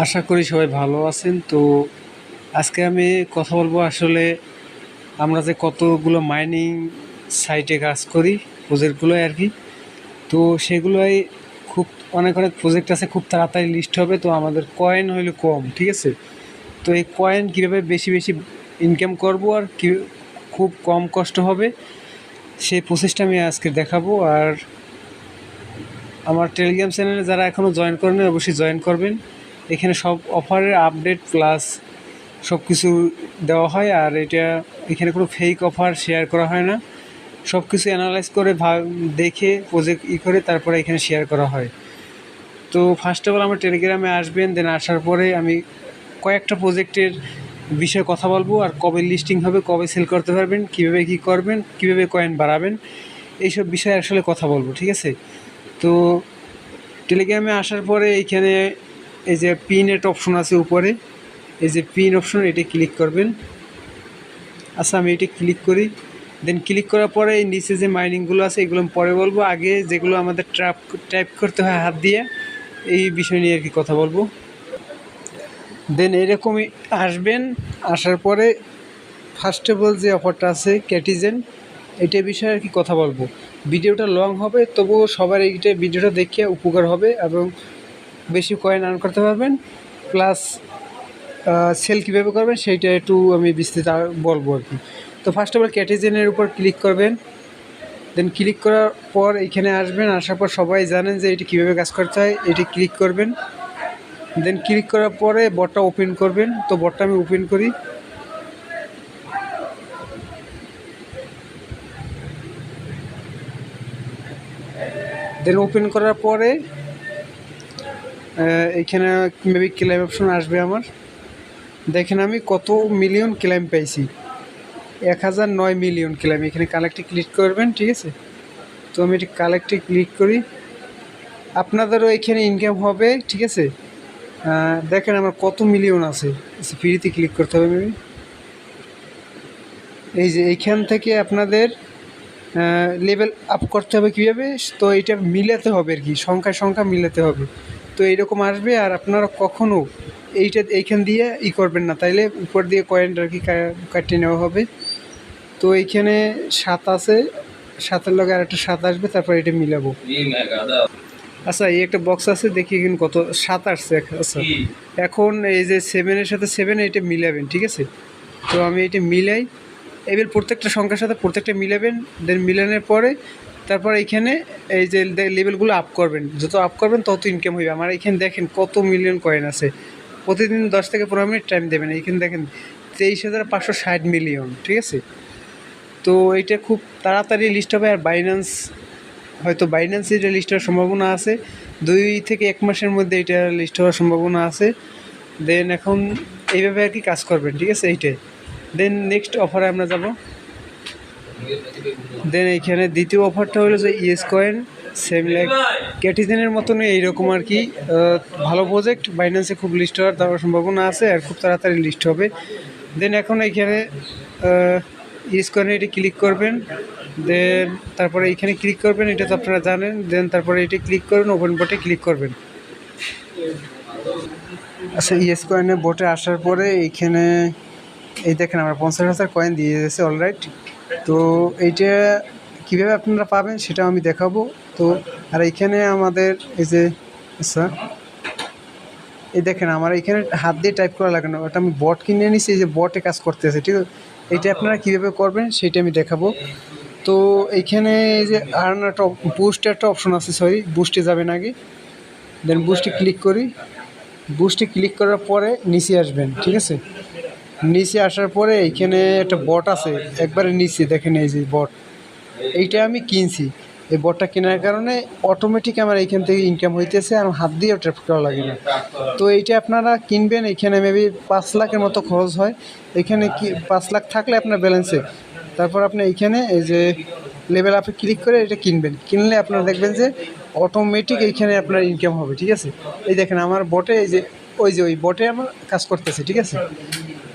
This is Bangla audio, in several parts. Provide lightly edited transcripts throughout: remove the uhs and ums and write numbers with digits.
আশা করি সবাই ভালো আছেন। তো আজকে আমি কথা বলবো আসলে আমরা যে কতগুলো মাইনিং সাইটে কাজ করি, প্রজেক্টগুলোয় আর কি। তো সেগুলোই খুব অনেক অনেক প্রজেক্ট আছে, খুব তাড়াতাড়ি লিস্ট হবে। তো আমাদের কয়েন হইলো কম, ঠিক আছে। তো এই কয়েন কীভাবে বেশি বেশি ইনকাম করব আর কি খুব কম কষ্ট হবে, সেই প্রসেসটা আমি আজকে দেখাবো। আর আমার টেলিগ্রাম চ্যানেলে যারা এখনও জয়েন করেন অবশ্যই জয়েন করবেন। এখানে সব অফারের আপডেট প্লাস সব কিছু দেওয়া হয়। আর এখানে কোনো ফেক অফার শেয়ার করা হয় না, সব কিছু অ্যানালাইজ করে দেখে প্রজেক্ট করে তারপরে এখানে শেয়ার করা হয়। তো ফার্স্ট অফ অল আমার টেলিগ্রামে আসবেন, দেন আসার পরে আমি কয়েকটা প্রজেক্টের বিষয়ে কথা বলবো, আর কবে লিস্টিং হবে, কবে সেল করতে পারবেন, কীভাবে কী করবেন, কীভাবে কয়েন বাড়াবেন, এইসব বিষয়ে আসলে কথা বলবো, ঠিক আছে। তো টেলিগ্রামে আসার পরে এইখানে এই যে পিন এট অপশন আছে উপরে, এই যে পিন অপশন, এটা ক্লিক করবেন। আচ্ছা, আমি এটা ক্লিক করি। দেন ক্লিক করার পরে এই নিচে যে মাইনিংগুলো আছে এগুলো আমি পরে বলবো, আগে যেগুলো আমাদের টাইপ করতে হয় হাত দিয়ে, এই বিষয় নিয়ে আর কি কথা বলবো। দেন এরকমই আসবেন, আসার পরে ফার্স্ট অফ অল যে অফারটা আছে ক্যাটিজেন, এটা বিষয়ে আর কি কথা বলবো। ভিডিওটা লং হবে, তবুও সবার এইটা ভিডিওটা দেখে উপকার হবে এবং বেশি কয়েন আর্ন করতে পারবেন। প্লাস সেল কীভাবে করবেন সেইটা একটু আমি বিস্তৃত বলবো আর কি। তো ফার্স্ট অফ অল ক্যাটিজেনের উপর ক্লিক করবেন। দেন ক্লিক করার পর এইখানে আসবেন, আসার পর সবাই জানেন যে এটি কীভাবে কাজ করতে হয়, এটি ক্লিক করবেন। দেন ক্লিক করার পরে বটটা ওপেন করবেন। তো বটটা আমি ওপেন করি। দেন ওপেন করার পরে এইখানে মেবি ক্লেম অপশন আসবে আমার। দেখেন আমি কত মিলিয়ন ক্লেম পাইছি, 1009 মিলিয়ন ক্লেম। এখানে কালেক্টে ক্লিক করবেন, ঠিক আছে। তো আমি এটি কালেক্টে ক্লিক করি, আপনাদেরও এখানে ইনকাম হবে, ঠিক আছে। দেখেন আমার কত মিলিয়ন আছে। ফ্রিতে ক্লিক করতে হবে মেবি। এই যে এইখান থেকে আপনাদের লেভেল আপ করতে হবে কীভাবে, তো এটা মিলাতে হবে আর কি, সংখ্যা মিলাতে হবে। তো এইরকম আসবে, আর আপনারা কখনও এইখান দিয়ে করবেন না, তাইলে উপর দিয়ে কয়েনটা আর কি কাটিয়ে নেওয়া হবে। তো এইখানে 7 আছে, 7-এর লগে আর একটা 7 আসবে, তারপর এটা মিলাবো। আচ্ছা, এই একটা বক্স আছে, দেখি এখানে কত 7 আসছে। আচ্ছা, এখন এই যে 7-এর সাথে 7 এটা মিলাবেন, ঠিক আছে। তো আমি এটা মিলাই, এবার প্রত্যেকটা সংখ্যার সাথে প্রত্যেকটা মিলাবেন। দেন মিলানোর পরে তারপর এইখানে এই যে লেভেলগুলো আপ করবেন, যত আপ করবেন তত ইনকাম হইবে। আমার এইখানে দেখেন কত মিলিয়ন কয়েন আছে। প্রতিদিন 10 থেকে 15 মিনিট টাইম দেবেন। এইখানে দেখেন 23,560 মিলিয়ন, ঠিক আছে। তো এইটা খুব তাড়াতাড়ি লিস্ট হবে। আর বাইন্যান্স এটা লিস্ট হওয়ার সম্ভাবনা আছে, 2 থেকে 1 মাসের মধ্যে এটা লিস্ট হওয়ার সম্ভাবনা আছে। দেন এখন এইভাবে আর কি কাজ করবেন, ঠিক আছে, এইটাই। দেন নেক্সট অফারে আমরা যাব। দেন এইখানে দ্বিতীয় অফারটা হলো যে ইএস কয়েন, সেম লাইক ক্যাটিজেনের মতনই এইরকম আর কি। ভালো প্রজেক্ট, বাইন্যান্সে খুব লিস্ট হওয়ার সম্ভাবনা আছে, আর খুব তাড়াতাড়ি লিস্ট হবে। দেন এখন এইখানে ইএস কয়েনে এটি ক্লিক করবেন। দেন তারপরে এইখানে ক্লিক করবেন, এটা তো আপনারা জানেন। দেন তারপরে এটি ক্লিক করবেন, ওপেন বটে ক্লিক করবেন। আচ্ছা, ইএস কয়েনে বটে আসার পরে এইখানে এই দেখেন আমার 50,000 কয়েন দিয়ে দিয়েছে অলরাইট। তো এইটা কীভাবে আপনারা পাবেন সেটা আমি দেখাবো। তো আর এইখানে আমাদের এই যে, আচ্ছা এই দেখেন আমার এইখানে হাত দিয়ে টাইপ করা লাগে না, ওটা আমি বট কিনে নিছি, এই যে বটে কাজ করতেছে, ঠিক আছে। এইটা আপনারা কীভাবে করবেন সেটা আমি দেখাবো। তো এইখানে এই যে আর্ন একটা বুস্ট একটা অপশন আছে, সরি বুস্টে যাবেন আগে। দেন বুস্টে ক্লিক করি। বুস্টে ক্লিক করার পরে নিচে আসবেন, ঠিক আছে। নিচে আসার পরে এইখানে একটা বট আছে, একবারে নিচে দেখেন এই যে বট, এইটা আমি কিনছি। এই বটটা কেনার কারণে অটোমেটিক আমার এইখান থেকে ইনকাম হইতেছে, আর হাত দিয়েও ট্র্যাপ করা লাগে না। তো এইটা আপনারা কিনবেন, এইখানে মেবি 5 লাখের মতো খরচ হয়। এখানে কি 5 লাখ থাকলে আপনার ব্যালেন্সে, তারপর আপনি এইখানে এই যে লেভেল আপে ক্লিক করে এটা কিনবেন। কিনলে আপনারা দেখবেন যে অটোমেটিক এইখানে আপনার ইনকাম হবে, ঠিক আছে। এই দেখেন আমার বটে এই যে ওই বটে আমার কাজ করতেছে, ঠিক আছে।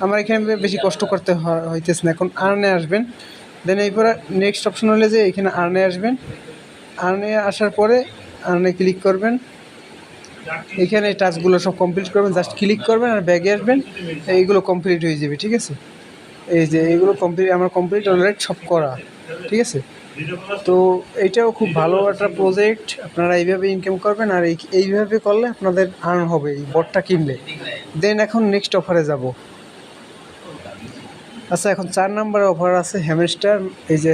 আমার এখানে বেশি কষ্ট করতে হইতেছে না। এখন আর্নে আসবেন। দেন এরপরে নেক্সট অপশন হলে যে এখানে আর্নে আসবেন। আর্নে আসার পরে আর্নে ক্লিক করবেন। এইখানে এই টাস্কগুলো সব কমপ্লিট করবেন, জাস্ট ক্লিক করবেন আর ব্যাগে আসবেন, এইগুলো কমপ্লিট হয়ে যাবে। ঠিক আছে, এই যে এইগুলো কমপ্লিট, আমার কমপ্লিট অলরেডি সব করা। ঠিক আছে, তো এইটাও খুব ভালো একটা প্রজেক্ট, আপনারা এইভাবে ইনকাম করবেন আর এইভাবে করলে আপনাদের আর্ন হবে এই বটটা কিনলে। দেন এখন নেক্সট অফারে যাব। আচ্ছা, এখন 4 নম্বরে অফার আছে হ্যামস্টার, এই যে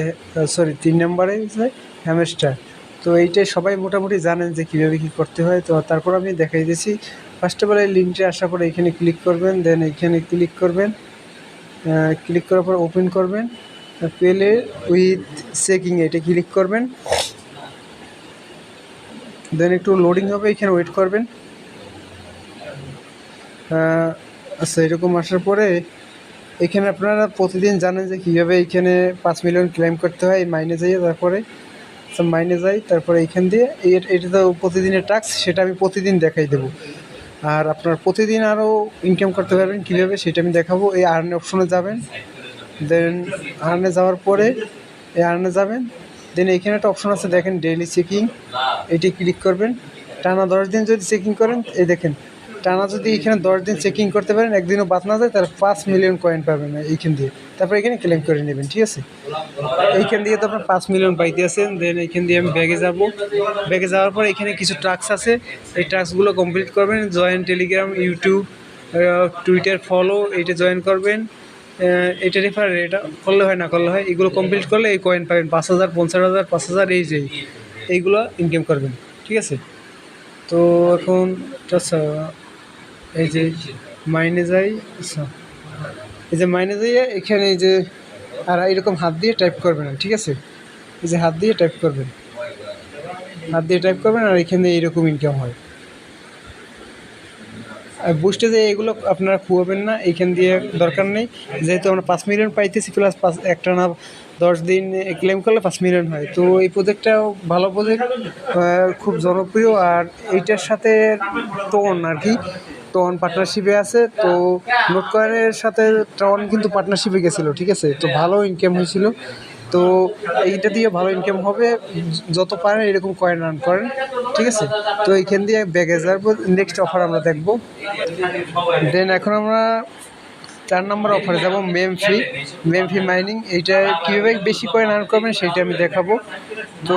সরি 3 নম্বরে যে হ্যামস্টার। তো এইটাই সবাই মোটামুটি জানেন যে কীভাবে কী করতে হয়, তো তারপর আমি দেখাই দিয়েছি। ফার্স্ট অফ অল এই লিঙ্কটা আসার পরে এখানে ক্লিক করবেন, দেন এইখানে ক্লিক করবেন, ক্লিক করার পর ওপেন করবেন, পেলে উইথ চেকিং এটা ক্লিক করবেন, দেন একটু লোডিং হবে, এখানে ওয়েট করবেন। আচ্ছা, এরকম আসার পরে এখানে আপনারা প্রতিদিন জানেন যে কীভাবে এইখানে 5 মিলিয়ন ক্লেম করতে হয়। মাইনে যাইয়ে তারপরে মাইনে যাই, তারপরে এইখান দিয়ে এটা তো প্রতিদিনের টাস্ক, সেটা আমি প্রতিদিন দেখাই দেবো। আর আপনার প্রতিদিন আরও ইনকাম করতে পারবেন কীভাবে সেটা আমি দেখাবো। এই আর্ন অপশনে যাবেন, দেন আর্নে যাওয়ার পরে এই আর্নে যাবেন, দেন এইখানে একটা অপশন আছে দেখেন ডেইলি চেকিং, এটি ক্লিক করবেন। টানা 10 দিন যদি চেকিং করেন, এই দেখেন টানা যদি এখানে 10 দিন চেকিং করতে পারেন, একদিনও বাদ না যায়, তাহলে 5 মিলিয়ন কয়েন পাবেন এইখান দিয়ে। তারপর এখানে ক্লেম করে নেবেন। ঠিক আছে, এইখান দিয়ে তো আপনার 5 মিলিয়ন পাইতে আছেন। দেন এইখান দিয়ে আমি ব্যাগে যাব, ব্যাগে যাওয়ার পর এখানে কিছু টাস্ক আছে, এই টাস্কগুলো কমপ্লিট করবেন। Join Telegram, YouTube, Twitter follow, এইটা জয়েন করবেন। এটা রেফার, এটা করলে হয় না করলে হয়, এগুলো কমপ্লিট করলে এই কয়েন পাবেন 5,000, 50,000, 5,000, এই যে এইগুলো ইনকাম করবেন। ঠিক আছে, তো এখন আচ্ছা এই যে মাইনে যাই, আচ্ছা এই যে মাইনে যাইয়ে এখানে এই যে আর এরকম হাত দিয়ে টাইপ করবেন। ঠিক আছে, এই যে হাত দিয়ে টাইপ করবেন, হাত দিয়ে টাইপ করবেন, আর এখানে এইরকম ইনকাম হয়। আর বুঝতে যে এগুলো আপনারা খুয়াবেন না, এইখান দিয়ে দরকার নেই, যেহেতু আমরা 5 মিলিয়ন পাইতেছি, প্লাস একটা না 10 দিন ক্লেম করলে 5 মিলিয়ন হয়। তো এই প্রজেক্টটাও ভালো প্রজেক্ট, খুব জনপ্রিয়। আর এইটার সাথে টোন আর কি, টোন পার্টনারশিপে আছে। তো নোট কয়েনের সাথে টোন কিন্তু পার্টনারশিপে গেছিলো। ঠিক আছে, তো ভালো ইনকাম হয়েছিল। তো এইটা দিয়ে ভালো ইনকাম হবে, যত পারেন এরকম কয়েন আর্ন করেন। ঠিক আছে, তো এইখান দিয়ে ব্যাগে যাবো, নেক্সট অফার আমরা দেখবো। দেন এখন আমরা 4 নম্বর অফারে যাব, মেমফি মাইনিং। এইটা কীভাবে বেশি কয়েন আর্ন করবেন সেইটা আমি দেখাবো। তো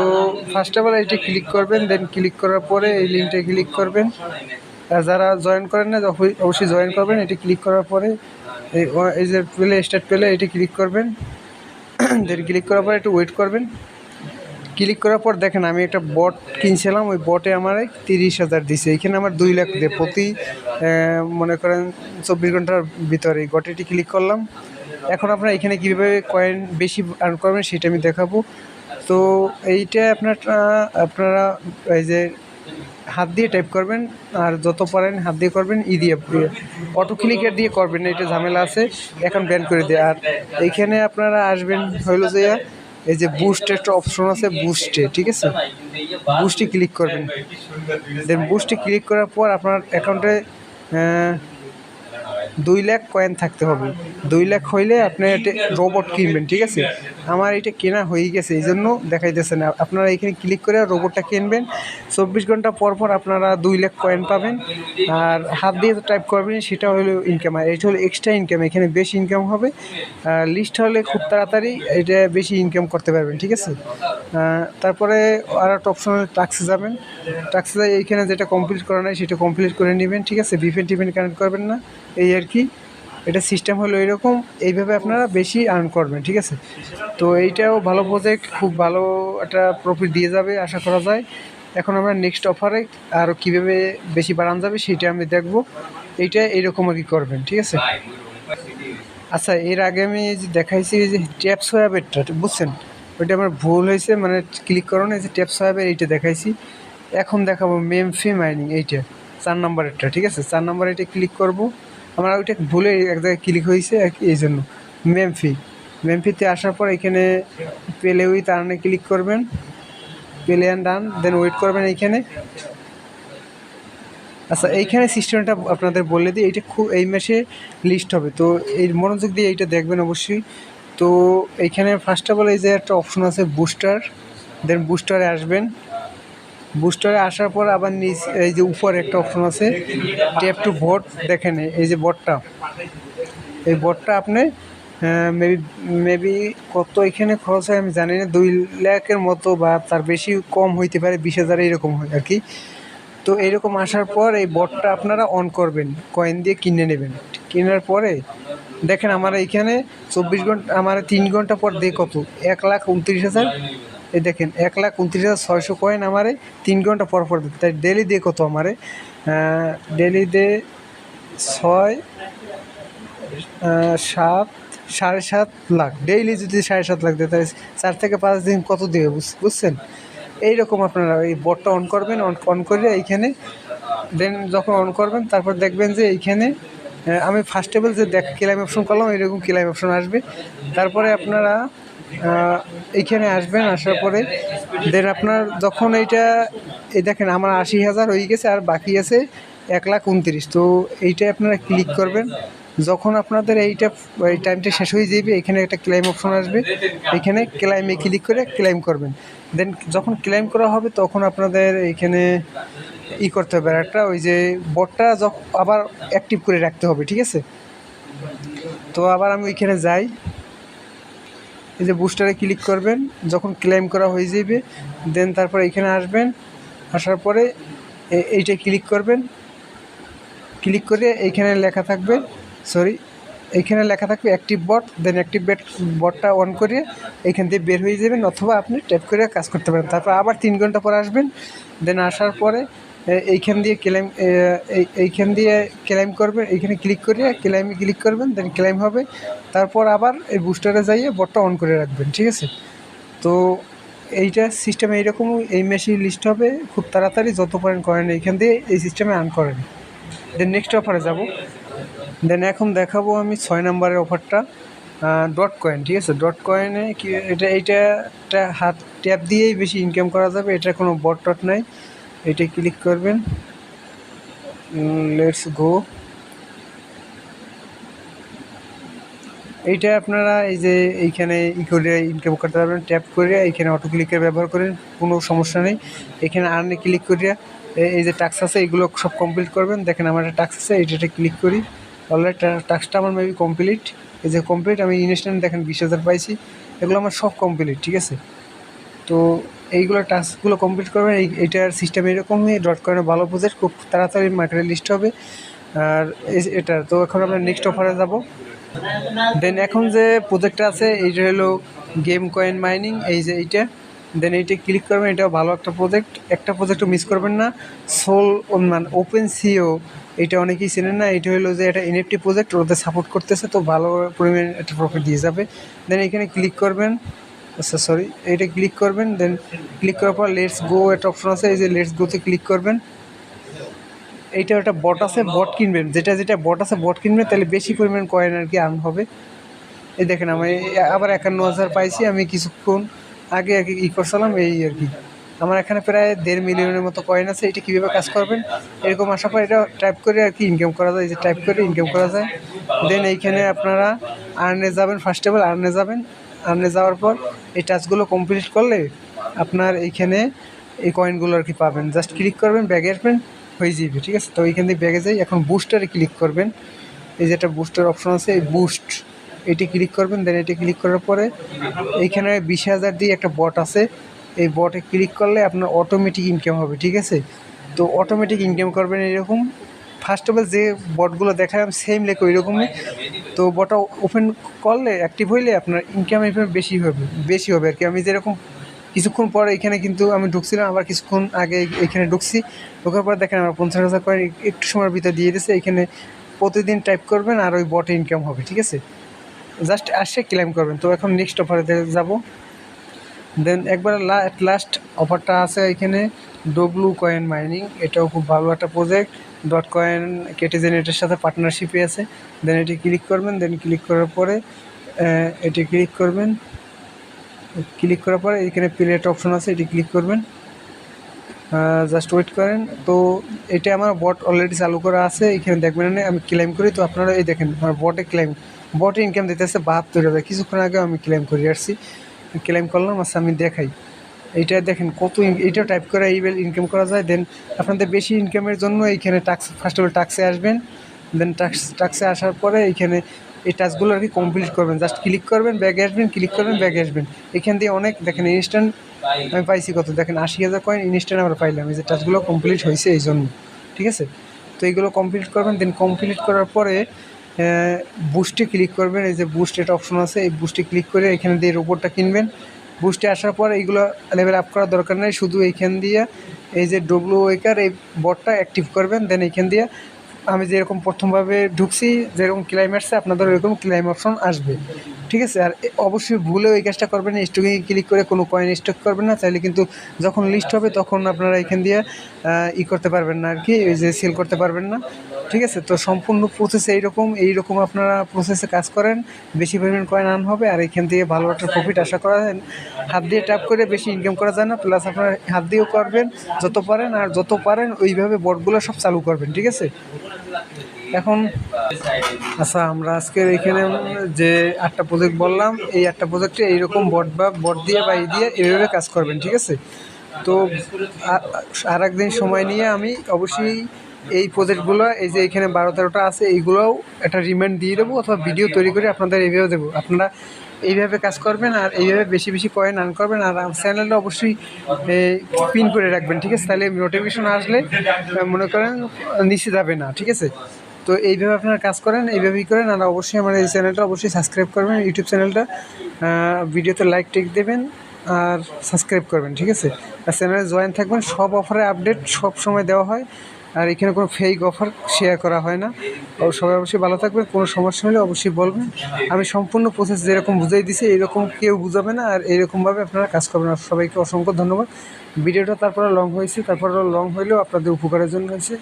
ফার্স্ট অফ অল এইটা ক্লিক করবেন, দেন ক্লিক করার পরে এই লিঙ্কটা ক্লিক করবেন। আর যারা জয়েন করেন না অবশ্যই জয়েন করবেন। এটি ক্লিক করার পরে এই যে পেলে স্টার্ট পেলে এটি ক্লিক করবেন, দেন ক্লিক করার পরে একটু ওয়েট করবেন। ক্লিক করার পর দেখেন আমি একটা বট কিনছিলাম, ওই বটে আমার 30,000 দিছে। এখানে আমার 2 লাখ দেয় প্রতি মনে করেন 24 ঘন্টার ভিতরে। গটেটি ক্লিক করলাম। এখন আপনারা এখানে কীভাবে কয়েন বেশি আর্ন করবেন সেটা আমি দেখাবো। তো এইটা আপনারা এই যে হাত দিয়ে টাইপ করবেন, আর যত পারেন হাত দিয়ে করবেন, দিয়ে অটো ক্লিকের দিয়ে করবেন না, এটা ঝামেলা আছে, এখন ব্যান করে দেয়। আর এইখানে আপনারা আসবেন হইলো যে এই যে বুস্ট একটা অপশন আছে, বুস্টে। ঠিক আছে, বুস্টে ক্লিক করবেন, দেন বুস্টে ক্লিক করার পর আপনার অ্যাকাউন্টে 2 লাখ কয়েন থাকতে হবে। 2 লাখ হইলে আপনি একটা রোবট কিনবেন। ঠিক আছে, আমার এটা কেনা হয়ে গেছে, এই জন্য দেখাইতেছে না। আপনারা এখানে ক্লিক করে রোবটটা কিনবেন। 24 ঘন্টা পর পর আপনারা 2 লাখ কয়েন পাবেন। আর হাত দিয়ে টাইপ করবেন, সেটা হলো ইনকাম। আর এটা হলো এক্সট্রা ইনকাম, এখানে বেশি ইনকাম হবে। লিস্ট হলে খুব তাড়াতাড়ি এটা বেশি ইনকাম করতে পারবেন। ঠিক আছে, তারপরে আর একটা অপশনাল টাস্কে যাবেন। টাস্কে যাই এইখানে যেটা কমপ্লিট করা নাই সেটা কমপ্লিট করে নেবেন। ঠিক আছে, ভিপিএন টিপিএন কানেক্ট করবেন না, এই আর কি। এটা সিস্টেম হলো এরকম, এইভাবে আপনারা বেশি আর্ন করবেন। ঠিক আছে, তো এইটাও ভালো প্রজেক্ট, খুব ভালো একটা প্রফিট দিয়ে যাবে আশা করা যায়। এখন আমরা নেক্সট অফারে আরও কীভাবে বেশি বাড়ানো যাবে সেটা আমি দেখব। এইটা এইরকম আর কি করবেন। ঠিক আছে, আচ্ছা এর আগে আমি যে দেখাইছি যে ট্যাপ সোয়াবেরটা, বুঝছেন, ওইটা আমার ভুল হয়েছে, মানে ক্লিক করুন, এই যে ট্যাপ সোয়াবের এইটা দেখাইছি। এখন দেখাবো মেমফি মাইনিং, এইটা 4 নম্বরেরটা। ঠিক আছে, 4 নম্বরে এটা ক্লিক করব। আমার ওইটা ভুলে এক জায়গায় ক্লিক হয়েছে আর কি, এই জন্য। মেমফিতে আসার পর এখানে পেলে উইথ আর্নে ক্লিক করবেন, পেলে অ্যান্ড ডান, দেন ওয়েট করবেন এইখানে। আচ্ছা, এইখানে সিস্টেমটা আপনাদের বলে দিই, এইটা খুব এই মাসে লিস্ট হবে, তো এই মনোযোগ দিয়ে এইটা দেখবেন অবশ্যই। তো এইখানে ফার্স্ট অফ অল এই যে একটা অপশন আছে বুস্টার, দেন বুস্টারে আসবেন। বুস্টারে আসার পর আবার নিচ এই যে উপরে একটা অপশন আছে ট্যাপ টু ভোট, দেখেন এই যে বটটা, এই বটটা আপনি মেবি মেবি কত এখানে খরচ হয় আমি জানি না, 2 লাখের মতো বা তার বেশি কম হইতে পারে, 20,000 এরকম হয় আর কি। তো এইরকম আসার পর এই বটটা আপনারা অন করবেন, কয়েন দিয়ে কিনে নেবেন। কেনার পরে দেখেন আমার এইখানে 24 ঘন্টা, আমার 3 ঘন্টা পর দিয়ে কত 1,29,000, এই দেখেন 1,29,600 কয়েন আমারে 3 ঘন্টা পর পর দিতে। তাই ডেলি দিয়ে কত আমারে ডেলি দে 6 7 7.5 লাখ, ডেইলি যদি 7.5 লাখ দেয় তাহলে 4 থেকে 5 দিন কত দেবে বুঝছেন? এইরকম আপনারা এই বটটা অন করবেন, অন করে এইখানে দেন যখন অন করবেন তারপর দেখবেন যে এইখানে আমি ফার্স্ট টেবল যে ক্লেম অপশন করলাম এরকম ক্লেম অপশন আসবে। তারপরে আপনারা এইখানে আসবেন, আসার পরে দেন আপনার যখন এইটা এই দেখেন আমার 80,000 হয়ে গেছে আর বাকি আছে 1,29,000। তো এইটাই আপনারা ক্লিক করবেন। যখন আপনাদের এইটা এই টাইমটা শেষ হয়ে যাবে এখানে একটা ক্লেম অপশন আসবে, এখানে ক্লেমে ক্লিক করে ক্লেম করবেন। দেন যখন ক্লেম করা হবে তখন আপনাদের এইখানে করতে হবে, আর একটা ওই যে বটটা আবার অ্যাক্টিভ করে রাখতে হবে, ঠিক আছে? তো আবার আমি ওইখানে যাই, এই যে বুস্টারে ক্লিক করবেন, যখন ক্লেম করা হয়ে যাবে দেন তারপর এখানে আসবেন, আসার পরে এইটা ক্লিক করবেন, ক্লিক করে এইখানে লেখা থাকবে এইখানে লেখা থাকবে অ্যাক্টিভ বট, দেন অ্যাক্টিভ বটটা অন করে এইখান দিয়ে বের হয়ে যাবেন, অথবা আপনি ট্যাপ করে কাজ করতে পারেন। তারপর আবার 3 ঘন্টা পর আসবেন, দেন আসার পরে এইখান দিয়ে এইখান দিয়ে ক্লেম করবেন, এইখানে ক্লিক করে ক্লেমে ক্লিক করবেন, দেন ক্লেম হবে। তারপর আবার এই বুস্টারে যাইয়ে বটটা অন করে রাখবেন, ঠিক আছে? তো এইটা সিস্টেম এইরকম, এই মেশিন লিস্ট হবে খুব তাড়াতাড়ি, যত পারেন করেন এইখান দিয়ে এই সিস্টেমে আর্ন করেন। দেন নেক্সট অফারে যাব। দেন এখন দেখাবো আমি 6 নম্বরের অফারটা, ডট কয়েন, ঠিক আছে? ডট কয়েনে কি এইটা হাত ট্যাপ দিয়েই বেশি ইনকাম করা যাবে, এটা কোনো বট টট নাই। এটা ক্লিক করবেন, লেটস গো। এইটা আপনারা এই যে এইখানে করে ইনকাম করতে পারবেন, ট্যাপ করে এইখানে অটো ক্লিকের ব্যবহার করেন, কোনো সমস্যা নেই। এখানে আর্নে ক্লিক করিয়া এই যে টাস্ক আছে এগুলো সব কমপ্লিট করবেন। দেখেন আমার একটা টাস্ক আছে, এইটাতে ক্লিক করি, অলরেডি টাস্কটা আমার মেবি কমপ্লিট। এই যে কমপ্লিট, আমি ইনস্ট্যান্ট দেখেন 20,000 পাইছি, এগুলো আমার সব কমপ্লিট, ঠিক আছে? তো এইগুলো টাস্কগুলো কমপ্লিট করবেন। এইটার সিস্টেম এরকমই, ডট কয়েনের ভালো প্রজেক্ট, খুব তাড়াতাড়ি মার্কেটে লিস্ট হবে। আর এটা তো এখন আমরা নেক্সট অফারে যাব। দেন এখন যে প্রজেক্টটা আছে এইটা হলো গেম কয়েন মাইনিং, এই যে এইটা, দেন এইটা ক্লিক করবেন। এটাও ভালো একটা প্রজেক্টও মিস করবেন না। সোল মানে ওপেন সিও, এটা অনেকেই চেনেন না, এটা হলো যে এটা এনএফটি প্রজেক্ট, ওদের সাপোর্ট করতেছে, তো ভালো পরিমাণ একটা প্রফিট দিয়ে যাবে। দেন এখানে ক্লিক করবেন, এইটা ক্লিক করবেন। দেন ক্লিক করার পর লেটস গো একটা অপশন আছে, এই যে লেটস গোতে ক্লিক করবেন। এইটা একটা বট আছে, বট কিনবেন, যেটা বট আছে বট কিনবেন, তাহলে বেশি পরিমাণ কয়েন আর কি আর্ন হবে। এই দেখেন আমি আবার 51,000 পাইছি, আমি কিছুক্ষণ আগে করছিলাম এই আর কি। আমার এখানে প্রায় 1.5 মিলিয়নের মতো কয়েন আছে। এটা কীভাবে কাজ করবেন, এরকম আসার পর এটা টাইপ করে আর কি ইনকাম করা যায়, এই যে টাইপ করে ইনকাম করা যায়। দেন এইখানে আপনারা আর্নে যাবেন, ফার্স্ট অফ অল আর্নে যাবেন। আর্নে যাওয়ার পর এই টাস্কগুলো কমপ্লিট করলে আপনার এইখানে এই কয়েনগুলো আর কি পাবেন। জাস্ট ক্লিক করবেন, ব্যাগে আসবেন, হয়ে যাবে, ঠিক আছে? তো এইখান থেকে ব্যাগে যাই, এখন বুস্টারে ক্লিক করবেন। এই যে একটা বুস্টার অপশন আছে, এই বুস্ট, এটি ক্লিক করবেন। দেন এটি ক্লিক করার পরে এইখানে 20,000 দিয়ে একটা বট আছে, এই বটে ক্লিক করলে আপনার অটোমেটিক ইনকাম হবে, ঠিক আছে? তো অটোমেটিক ইনকাম করবেন এরকম। ফার্স্ট অফ অল যে বটগুলো দেখালাম সেম লেখো এরকমই। তো বটটা ওপেন করলে অ্যাক্টিভ হইলে আপনার ইনকাম এখানে বেশি হবে আর কি। আমি যেরকম কিছুক্ষণ পরে এখানে কিন্তু আমি ঢুকছিলাম, আবার কিছুক্ষণ আগে এখানে ঢোকার পর দেখেন আমার 50,000 করে একটু সময়ের ভিতরে দিয়ে দিয়েছে। এখানে প্রতিদিন টাইপ করবেন আর ওই বটে ইনকাম হবে, ঠিক আছে? জাস্ট আসে ক্লেম করবেন। তো এখন নেক্সট অফারে যাব। দেন একবার লাস্ট অফারটা আছে এখানে, ডব্লু কয়েন মাইনিং, এটাও খুব ভালো একটা প্রজেক্ট। ডট কয়েন কেটিজেন এটার সাথে পার্টনারশিপে আছে। দেন এটি ক্লিক করবেন, দেন ক্লিক করার পরে এটি ক্লিক করবেন, ক্লিক করার পরে এখানে প্লেট অপশন আছে, এটি ক্লিক করবেন। জাস্ট ওয়েট করেন। তো এটা আমার বট অলরেডি চালু করা আছে, এখানে দেখবেন না আমি ক্লেম করি। তো আপনারা এই দেখেন আমার বটে ইনকাম দিতেছে 72,000। কিছুক্ষণ আগে আমি ক্লেম করে আসছি, ক্লেম করলাম। আচ্ছা আমি দেখাই, এইটা দেখেন কত এইটা টাইপ করে এইভাবে ইনকাম করা যায়। দেন আপনাদের বেশি ইনকামের জন্য এইখানে টাক্স, ফার্স্ট অফ অল টাক্সে আসবেন। দেন টাক্সে আসার পরে এইখানে এই টাস্কগুলো আর কি কমপ্লিট করবেন। জাস্ট ক্লিক করবেন, ব্যাগে আসবেন, ক্লিক করবেন, ব্যাগে আসবেন। এখান দিয়ে অনেক দেখেন ইনস্ট্যান্ট আমি পাইছি কত, দেখেন 80,000 কয়েন ইনস্ট্যান্ট আমরা পাইলাম, এই যে টাস্কগুলো কমপ্লিট হয়েছে এই জন্য। ঠিক আছে, তো এইগুলো কমপ্লিট করবেন। দেন কমপ্লিট করার পরে বুস্টে ক্লিক করবেন। এই যে বুস্ট একটা অপশন আছে, এই বুস্টে ক্লিক করে এখানে দিয়ে রোবটটা কিনবেন। বুস্টে আসার পর এইগুলো লেভেল আপ করার দরকার নেই, শুধু এইখান দিয়ে এই যে ডব্লু ওয়েকার এই বটটা অ্যাক্টিভ করবেন। দেন এইখান দিয়ে আমি যেরকম প্রথমভাবে ঢুকছি যেরকম ক্লাইম আসছে আপনাদের ওইরকম ক্লাইম অপশন আসবে। ঠিক আছে, আর অবশ্যই ভুলেও এই কাজটা করবেন না, স্টকে ক্লিক করে কোনো কয়েন স্টক করবেন না, চাইলে কিন্তু যখন লিস্ট হবে তখন আপনারা এখান দিয়ে করতে পারবেন না আর কি, ওই যে সেল করতে পারবেন না। ঠিক আছে, তো সম্পূর্ণ প্রসেস এইরকম আপনারা প্রসেসে কাজ করেন, বেশি পরিমাণ কয়েন আর্ন হবে আর এখান থেকে ভালো একটা প্রফিট আশা করা যায়। হাত দিয়ে ট্যাপ করে বেশি ইনকাম করা যায় না, প্লাস আপনারা হাত দিয়েও করবেন যত পারেন, আর যত পারেন ওইভাবে বটগুলো সব চালু করবেন। ঠিক আছে, এখন আচ্ছা আমরা আজকের এখানে যে 8টা প্রজেক্ট বললাম, এই 8টা প্রজেক্টে এইরকম বট দিয়ে বা দিয়ে এইভাবে কাজ করবেন। ঠিক আছে, তো আর একদিন সময় নিয়ে আমি অবশ্যই এই প্রজেক্টগুলো এই যে এখানে 12-13টা আছে এইগুলোও একটা রিমাইন্ড দিয়ে দেবো, অথবা ভিডিও তৈরি করে আপনাদের এইভাবে দেবো। আপনারা এইভাবে কাজ করবেন আর এইভাবে বেশি বেশি কয়েন আর্ন করবেন। আর চ্যানেলটা অবশ্যই পিন করে রাখবেন। ঠিক আছে, তাহলে নোটিফিকেশন আসলে মনে করেন নিচে যাবে না। ঠিক আছে, তো এইভাবে আপনারা কাজ করেন, এইভাবেই করেন। আর অবশ্যই আমার এই চ্যানেলটা অবশ্যই সাবস্ক্রাইব করবেন, ইউটিউব চ্যানেলটা, ভিডিওতে লাইক টেক দেবেন আর সাবস্ক্রাইব করবেন। ঠিক আছে, আর চ্যানেলে জয়েন থাকবেন, সব অফারের আপডেট সব সময় দেওয়া হয়, আর এখানে কোনো ফেক অফার শেয়ার করা হয় না। সবাই অবশ্যই ভালো থাকবেন, কোনো সমস্যা হলে অবশ্যই বলবেন। আমি সম্পূর্ণ প্রসেস যেরকম বুঝাই দিছি এইরকম কেউ বুঝাবে না, আর এইরকমভাবে আপনারা কাজ করবেন। আর সবাইকে অসংখ্য ধন্যবাদ। ভিডিওটা তারপরে লং হয়েছে, তারপরে লং হইলেও আপনাদের উপকারের জন্য হয়েছে।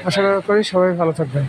আশা করি সবাই ভালো থাকবেন।